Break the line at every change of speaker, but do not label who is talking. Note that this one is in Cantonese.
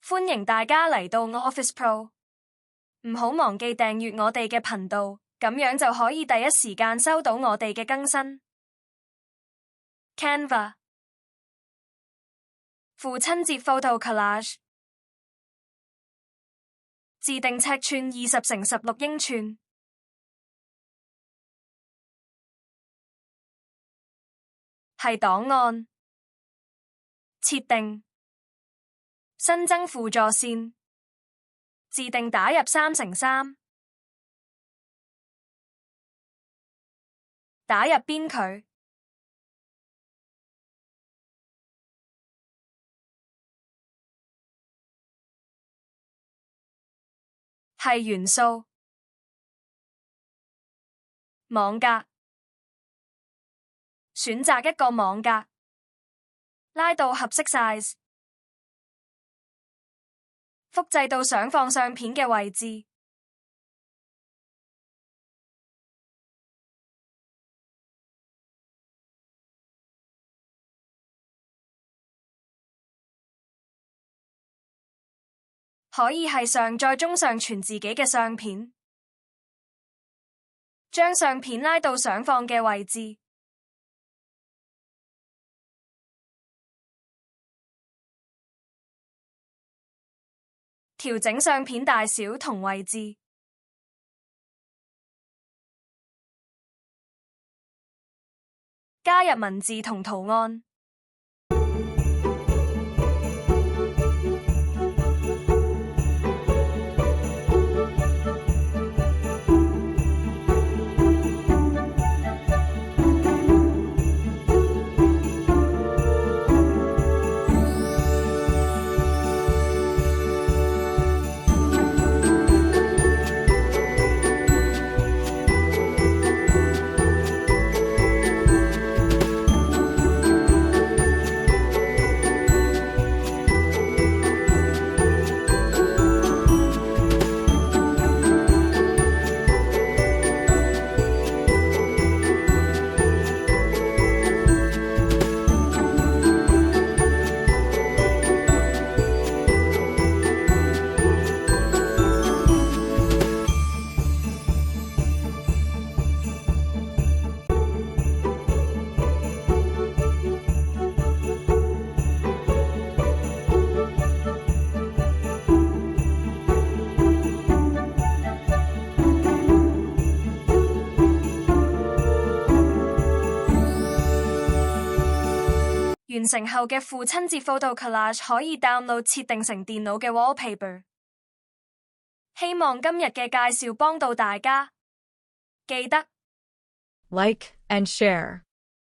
歡迎大家嚟到 Office Pro， 唔好忘記訂閱我哋嘅頻道，咁樣就可以第一時間收到我哋嘅更新。Canva 父親節 Photo Collage， 自定尺寸20×16英寸，係檔案，設定，新增輔助線，自定打入3×3，打入邊距，係元素，網格，選擇一個網格，拉到合適 size， 複製到想放相片嘅位置，可以係上載中上傳自己嘅相片，將相片拉到想放嘅位置，調整相片大小同位置，加入文字同圖案。完成後嘅父親節 Photo Collage 可以 download 設定成電腦嘅 wallpaper。希望今日嘅介紹幫到大家，記得
like and share。